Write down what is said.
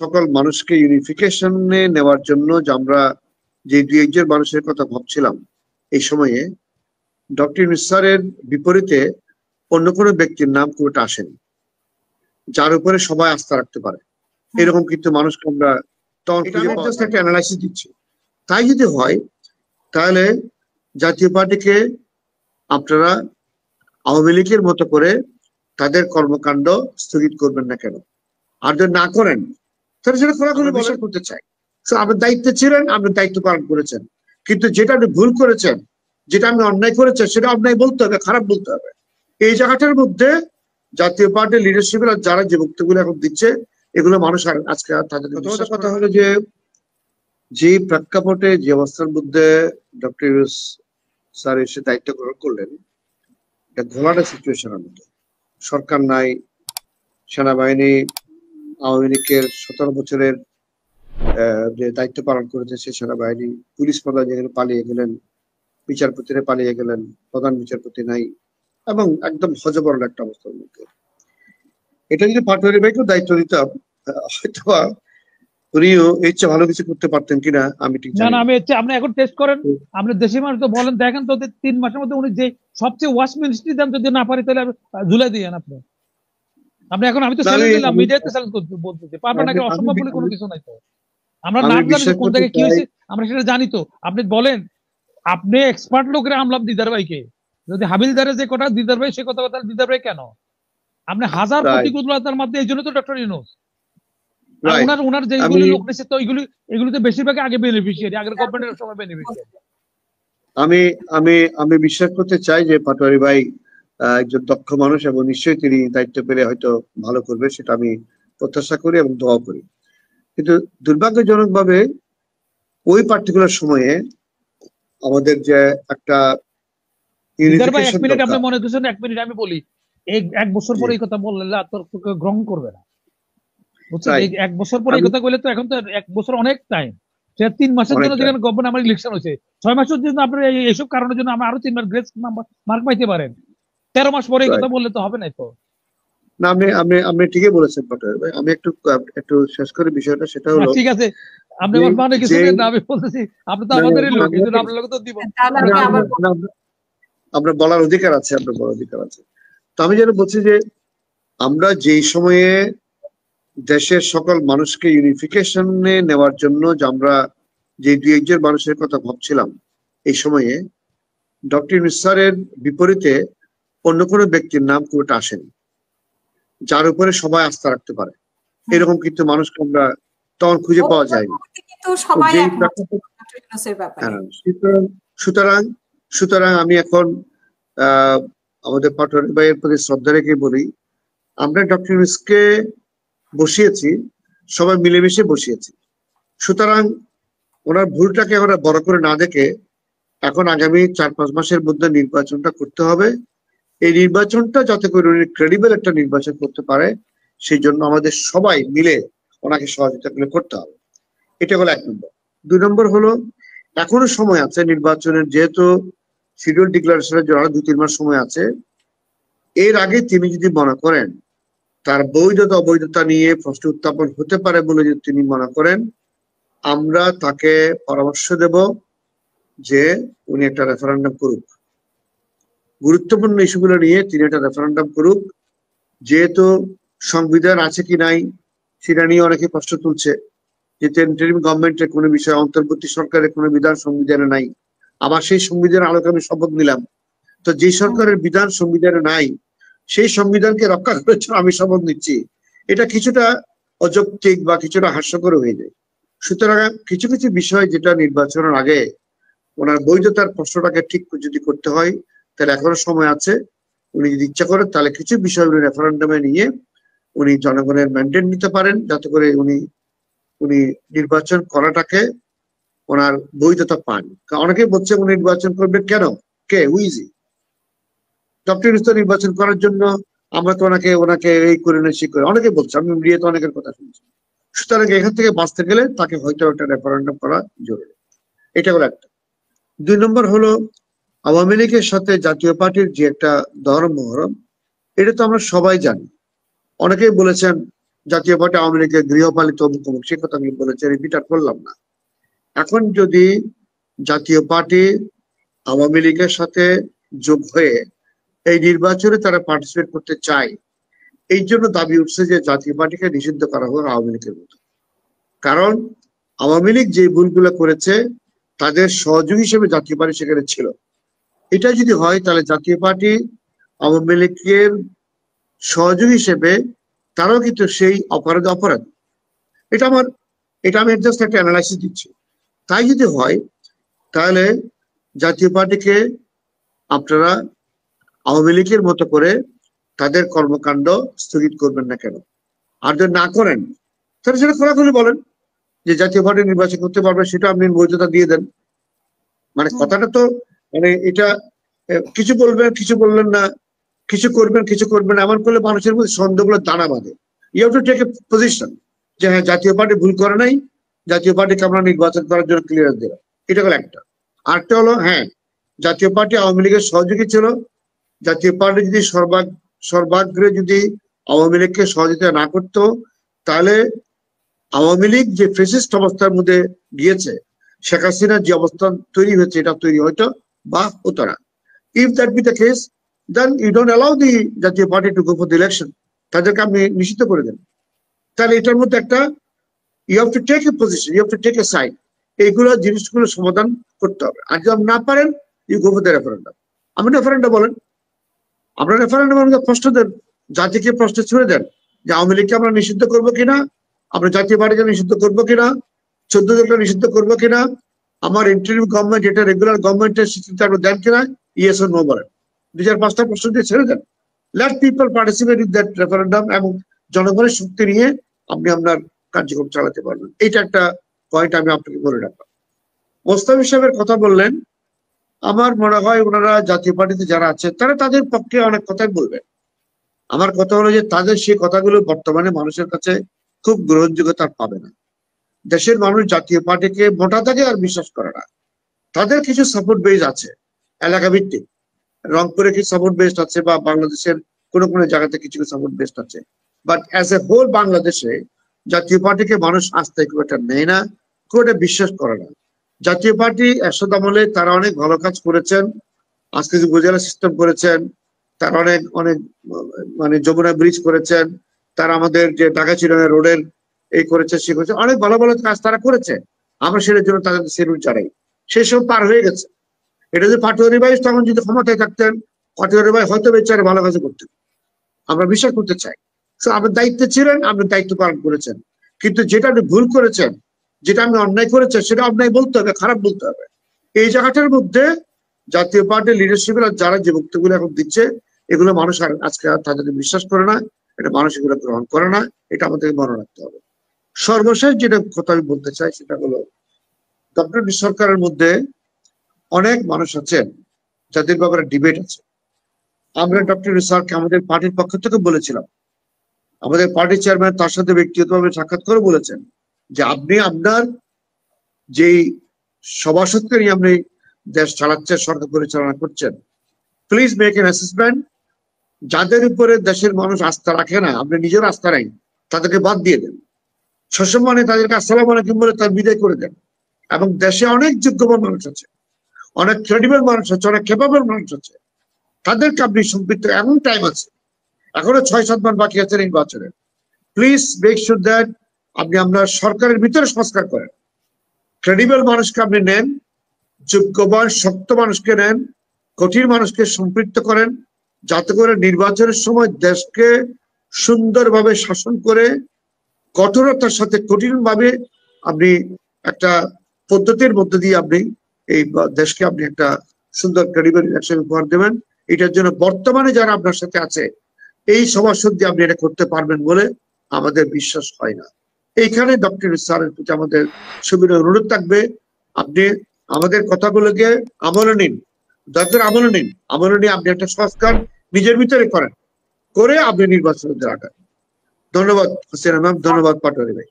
সকল মানুষকে ইউনিফিকেশনে নেওয়ার জন্য যে আমরা যে দুই একজন মানুষের কথা ভাবছিলাম, এই সময়ে ডক্টর ইউনূস স্যারের বিপরীতে অন্য কোনো ব্যক্তির নাম খুবটা আসেনি, যার উপরে সবাই আস্থা রাখতে পারে। এরকম কিন্তু মানুষকে আমরা তখন জাস্ট একটা অ্যানালাইসিস দিচ্ছি। তাই যদি হয় তাহলে জাতীয় পার্টিকে আপনারা আওয়ামী লীগের মতো করে তাদের কর্মকাণ্ড স্থগিত করবেন না কেন? আর যদি না করেন তাহলে সেটা খোলাখুলি বলা করতে চাই। আপনার দায়িত্বে ছিলেন, আপনি দায়িত্ব পালন করেছেন, কিন্তু যেটা আপনি ভুল করেছেন, যেটা আপনি অন্যায় করেছেন, সেটা অন্যায় বলতে হবে, খারাপ বলতে হবে। এই জায়গাটার মধ্যে জাতীয় পার্টির লিডারশিপের যারা যে বক্তব্যগুলো এখন দিচ্ছে, এগুলো মানুষ আজকে তাদের কথা হলো যে প্রেক্ষাপটে যে অবস্থার মধ্যে ডক্টর ইউনূস স্যার এসে দায়িত্ব গ্রহণ করলেন, এটা ঘোলাটা সিচুয়েশনের মধ্যে। সরকার নাই, সেনাবাহিনী আওয়ামী লীগের 17 বছরের যে দায়িত্ব পালন করেছে সে সেনাবাহিনী, পুলিশ প্রধান যেখানে পালিয়ে গেলেন, বিচারপতিরা পালিয়ে গেলেন, প্রধান বিচারপতি নাই, এবং একদম হযবরল একটা অবস্থার মধ্যে। এটা যদি পাটোয়ারী ভাইকেও দায়িত্ব দিতাম, হয়তো উনিও এর চেয়ে ভালো কিছু করতে পারতেন কিনা আমি ঠিক জানি না। আপনি এখন টেস্ট করেন, আপনি দেশি মানুষ তো বলেন, দেখেন তো 3 মাসের মধ্যে উনি যে সবচেয়ে ওয়ার্স্ট মিনিস্ট্রি দেন, যদি না পারি তাহলে ঝুলাই দিয়েন আপনি। এখন আমি তো চ্যালেঞ্জ দিলাম, মিডিয়াতে চ্যালেঞ্জ করতে বলতেছি, পারবেন নাকি? অসম্ভব বলে কোনো কিছু নাই তো। আমরা না জানি কোন জায়গায় কি হয়েছে, আমরা সেটা জানি তো। আপনি বলেন, আপনি এক্সপার্ট লোকেরা আমলাম দিদার ভাইকে, যদি হাবিলদারে যে কথা দিদার ভাই সে কথা দিদার ভাই কেন? আপনি হাজার প্রতিকূলতার মধ্যে, এই জন্য তো ডক্টর ইউনূস উনার যেগুলি লোক নিচ্ছে, তো এগুলিতে বেশিরভাগ আগে বেনিফিশিয়ারি, আগের গভর্নমেন্টের সময় বেনিফিশিয়ারি। আমি বিশ্বাস করতে চাই যে পাটোয়ারী ভাই একজন দক্ষ মানুষ, এবং নিশ্চয়ই তিনি দায়িত্ব পেলে হয়তো ভালো করবে, সেটা আমি প্রত্যাশা করি এবং দোয়া করি। কিন্তু দুর্ভাগ্যজনক ভাবে ওই পার্টিকুলার সময়ে আমাদের যে একটা আপনি মনে করছেন 1 মিনিট আমি বলি, 1 বছর পরে এই কথা বললে গ্রহণ করবে না, বুঝছেন? 1 বছর পরে এই কথা বললে তো এখন তো 1 বছর অনেক টাইম। 3 মাসের জন্য যেখানে গভর্নমেন্ট আমার ইলেকশন হয়েছে, 6 মাসের জন্য আপনার এইসব কারণের জন্য আমরা আরো 3 মাস গ্রেস মার্ক পাইতে পারেন। 13 মাস পরে এই কথা বললে তো হবে না তো। না, আপনি ঠিকই বলেছেন পাটোয়ারী ভাই। আমি একটু শেষ করে বিষয়টা, সেটা হলো ঠিক আছে, আপনি মানে কিছু না, আমি বলতেছি আপনি তো আমাদেরই লোক, এই জন্য আপনার লোক তো দিব। আপনার বলার অধিকার আছে, আপনার বলার অধিকার আছে। তো আমি যেন বলছি যে আমরা যেই সময়ে দেশের সকল মানুষকে ইউনিফিকেশনে নেওয়ার জন্য যে আমরা যে দুই একজন মানুষের কথা ভাবছিলাম, এই সময়ে ডক্টর ইউনূস স্যারের বিপরীতে অন্য কোনো ব্যক্তির নাম খুবটা আসেনি, যার উপরে সবাই আস্থা রাখতে পারে। এরকম কিন্তু মানুষকে আমরা তখন খুঁজে পাওয়া যায়নি। সুতরাং আমি এখন আমাদের পাটোয়ারী ভাইয়ের প্রতি শ্রদ্ধা রেখে বলি, আমরা ডক্টর ইউনূসকে বসিয়েছি, সবাই মিলেমিশে বসিয়েছি। সুতরাং ওনার ভুলটাকে আমরা বড় করে না দেখে এখন আগামী 4-5 মাসের মধ্যে নির্বাচনটা করতে হবে। এই নির্বাচনটা যাতে করে উনি ক্রেডিবল একটা নির্বাচন করতে পারে, সেই জন্য আমাদের সবাই মিলে ওনাকে সহযোগিতা করতে হবে। এটা হলো 1 নম্বর। 2 নম্বর হলো, এখনো সময় আছে নির্বাচনের, যেহেতু শিডিউল ডিক্লারেশনের জন্য 2-3 মাস সময় আছে। এর আগে তিনি যদি মনে করেন তার বৈধতা অবৈধতা নিয়ে প্রশ্ন উত্থাপন হতে পারে বলে যদি তিনি মনে করেন, আমরা তাকে পরামর্শ দেব যে উনি একটা রেফারেন্ডাম করুক, গুরুত্বপূর্ণ ইস্যুগুলো নিয়ে তিনি একটা রেফারেন্ডাম করুক। যেহেতু সংবিধান আছে কি নাই সেটা নিয়ে অনেকে প্রশ্ন তুলছে, যে ইন্টারিম গভর্নমেন্টের কোনো বিষয়, অন্তর্বর্তী সরকারের কোনো বিধান সংবিধানে নাই। আবার সেই সংবিধানের আলোকে আমি শপথ নিলাম, তো যে সরকারের বিধান সংবিধানে নাই সেই সংবিধানকে রক্ষা করার জন্য আমি শপথ নিচ্ছি, এটা কিছুটা অযৌক্তিক বা কিছুটা হাস্যকর হয়ে যায়। সুতরাং কিছু কিছু বিষয় যেটা নির্বাচনের আগে ওনার বৈধতার প্রশ্নটাকে ঠিক যদি করতে হয়, তাহলে এখনো সময় আছে। উনি যদি ইচ্ছা করেন তাহলে কিছু বিষয় উনি রেফারেন্ডামে নিয়ে উনি জনগণের ম্যান্ডেট নিতে পারেন, যাতে করে উনি নির্বাচন করাটাকে ওনার বৈধতা পান। অনেকেই বলছে উনি নির্বাচন করবেন কেন, কে উইজি ডক্টর ইউনূস নির্বাচন করার জন্য, আমরা তো ওনাকে এই করে না সেই করে, অনেকে বলছে, আমি মিডিয়াতে অনেকের কথা শুনছি। সুতরাং এখান থেকে বাঁচতে গেলে তাকে হয়তো একটা রেফারেন্ডাম করা জরুরি। এটা হলো একটা। 2 নম্বর হলো, আওয়ামী লীগের সাথে জাতীয় পার্টির যে একটা দরম মহরম, এটা তো আমরা সবাই জানি। অনেকেই বলেছেন জাতীয় পার্টি আওয়ামী লীগের গৃহপালিত অমুক অমুক, সে কথা আমি বলেছি, রিপিট আর করলাম না। এখন যদি জাতীয় পার্টি আওয়ামী লীগের সাথে যোগ হয়ে এই নির্বাচনে তারা পার্টিসিপেট করতে চায়, এই জন্য দাবি উঠছে যে জাতীয় পার্টিকে নিষিদ্ধ করা হোক আওয়ামী লীগের মতো। কারণ আওয়ামী লীগ যে ভুলগুলো করেছে তাদের সহযোগী হিসেবে জাতীয় পার্টি সেখানে ছিল। এটা যদি হয় তাহলে জাতীয় পার্টি আওয়ামী লীগের সহযোগী হিসেবে তারাও কিন্তু সেই অপরাধ। এটা আমি জাস্ট একটা অ্যানালাইসিস দিচ্ছি। তাই যদি হয় তাহলে জাতীয় পার্টিকে আপনারা আওয়ামী লীগের মতো করে তাদের কর্মকাণ্ড স্থগিত করবেন না কেন? আর যদি না করেন তাহলে সেটা খোলাখুলি বলেন যে জাতীয় পার্টি নির্বাচন করতে পারবে, সেটা আপনি বৈধতা দিয়ে দেন। মানে কথাটা তো মানে এটা কিছু বলবেন কিছু বললেন না, কিছু করবেন কিছু করবেন, এমন করলে মানুষের মধ্যে সন্দেহগুলো দানা বাঁধে। You have to take a position যে হ্যাঁ জাতীয় পার্টি ভুল করে নাই, জাতীয় পার্টিকে আমরা নির্বাচন করার জন্য ক্লিয়ারেন্স দিলাম। এটা হলো একটা। আরেকটা হলো হ্যাঁ জাতীয় পার্টি আওয়ামী লীগের সহযোগী ছিল, জাতীয় পার্টি যদি সর্বাগ্রে যদি আওয়ামী লীগকে সহযোগিতা না করতো তাহলে আওয়ামী লীগ যে ফেসিস্ট অবস্থার মধ্যে গিয়েছে, শেখ হাসিনার যে অবস্থান তৈরি হয়েছে এটা তৈরি হয়তো বা হতো না। If that be the case then you don't allow the Jatiya party to go for the election, তাদেরকে আপনি নিষিদ্ধ করে দেন। তাহলে এটার মধ্যে একটা you have to take a position, you have to take a side. এইগুলো জিনিসগুলো সমাধান করতে হবে। আর যদি না পারেন you go for the referendum. আপনি রেফারেন্ডাম বলেন, আপনার রেফারেন্ডামের প্রশ্ন দেন, জাতিকে প্রশ্ন ছুড়ে দেন যে আওয়ামী লীগকে আমরা নিষিদ্ধ করবো কিনা, আমরা জাতীয় পার্টিকে নিষিদ্ধ করবো কিনা, 14 দলকে নিষিদ্ধ করবো কিনা, আমার ইন্টারিম গভর্নমেন্ট এটা রেগুলার গভর্নমেন্টের স্বীকৃতি আপনি দেন কিনা, ইয়েস অর নো বলেন। 2-5টা প্রশ্ন দিয়ে ছেড়ে দেন। Let people participate in that referendum এবং জনগণের শক্তি নিয়ে আপনি আপনার কার্যক্রম চালাতে পারবেন। এইটা একটা পয়েন্ট আমি আপনাকে বলে রাখলাম। মোস্তাফিজ সাহেবের কথা বললেন, আমার মনে হয় ওনারা জাতীয় পার্টিতে যারা আছে তারা তাদের পক্ষে অনেক কথাই বলবেন। আমার কথা হলো যে তাদের সেই কথাগুলো বর্তমানে মানুষের কাছে খুব গ্রহণযোগ্যতা পাবে না। দেশের মানুষ জাতীয় পার্টিকে মোটা দাগে আর বিশ্বাস করে না। তাদের কিছু সাপোর্ট বেস আছে এলাকা ভিত্তিক, রংপুরে কিছু সাপোর্ট বেস আছে বা বাংলাদেশের কোনো কোনো জায়গাতে কিছু সাপোর্ট বেস আছে। বাট অ্যাজ এ হোল বাংলাদেশে জাতীয় পার্টিকে মানুষ আস্থায় খুব একটা নেয় না, খুব একটা বিশ্বাস করে না। জাতীয় পার্টি এরশাদ আমলে তারা অনেক ভালো কাজ করেছেন, আজকে যে উপজেলা সিস্টেম করেছেন, তারা অনেক অনেক মানে যমুনা ব্রিজ করেছেন, তারা আমাদের যে ঢাকা চিরানা রোডের এই করেছে সে করেছে, অনেক ভালো ভালো কাজ তারা করেছে। আমরা সেটার জন্য তাদেরকে সেলুট জানাই। সেই সব পার হয়ে গেছে। এটা যে পাটোয়ারি ভাই তখন যদি ক্ষমতায় থাকতেন, পাটোয়ারি ভাই হয়তো বেচারে ভালো কাজ করতেন, আমরা বিশ্বাস করতে চাই। তো আপনার দায়িত্বে ছিলেন, আপনি দায়িত্ব পালন করেছেন, কিন্তু যেটা আপনি ভুল করেছেন, যেটা আপনি অন্যায় করেছেন সেটা অন্যায় বলতে হবে, খারাপ বলতে হবে। এই জায়গাটার মধ্যে জাতীয় পার্টির লিডারশিপের যারা যে বক্তব্যগুলো এখন দিচ্ছে এগুলো মানুষ আর আজকে তাদেরকে বিশ্বাস করে না, এটা মানুষ এগুলো গ্রহণ করে না, এটা আমাদেরকে মনে রাখতে হবে। সর্বশেষ যেটা কথা আমি বলতে চাই সেটা হলো ডক্টর সরকারের মধ্যে অনেক মানুষ আছেন যাদের ব্যাপারে ডিবেট আছে। আমরা ডক্টর স্যারকে আমাদের পার্টির পক্ষ থেকে বলেছিলাম, আমাদের পার্টির চেয়ারম্যান তার সাথে ব্যক্তিগতভাবে সাক্ষাৎ করে বলেছেন যে আপনি আপনার যেই সভাসদকে নিয়ে আপনি দেশ চালাচ্ছেন, সরকার পরিচালনা করছেন, প্লিজ মেক এন অ্যাসেসমেন্ট। যাদের উপরে দেশের মানুষ আস্থা রাখে না, আপনি নিজের আস্থা নাই, তাদেরকে বাদ দিয়ে দেন। সসম্মানে তাদেরকে আসসালামু আলাইকুম বলে তার বিদায় করে দেন। এবং দেশে অনেক যোগ্যবান মানুষ আছে, অনেক ক্রেডিবল মানুষ আছে, অনেক ক্যাপাবল মানুষ আছে, তাদেরকে আপনি সম্পৃক্ত, এমন টাইম আছে, এখনো 6-7 মাস বাকি আছে নির্বাচনের। প্লিজ মেক শিওর দ্যাট আপনি আপনার সরকারের ভিতরে সংস্কার করেন, ক্রেডিবল মানুষকে আপনি নেন, যোগ্যবান শক্ত মানুষকে নেন, কঠিন মানুষকে সম্পৃক্ত করেন, যাতে করে নির্বাচনের সময় দেশকে সুন্দরভাবে শাসন করে কঠোরতার সাথে কঠিনভাবে আপনি একটা পদ্ধতির মধ্যে দিয়ে আপনি এই দেশকে আপনি একটা সুন্দর ক্রেডিবল ইলেকশন উপহার দেবেন। এটার জন্য বর্তমানে যারা আপনার সাথে আছে এই সভাসদ দিয়ে আপনি এটা করতে পারবেন বলে আমাদের বিশ্বাস হয় না। এইখানে ডক্টর স্যারের প্রতি আমাদের সুবিনয় অনুরোধ থাকবে, আপনি আমাদের কথাগুলোকে আমলে নিন, দরকার আমলে নিন, আমলে নিয়ে আপনি একটা সংস্কার নিজের ভিতরে করেন, করে আপনি নির্বাচনে দাঁড়ান। ধন্যবাদ হোসেন ম্যাম, ধন্যবাদ পাটোয়ারি ভাই।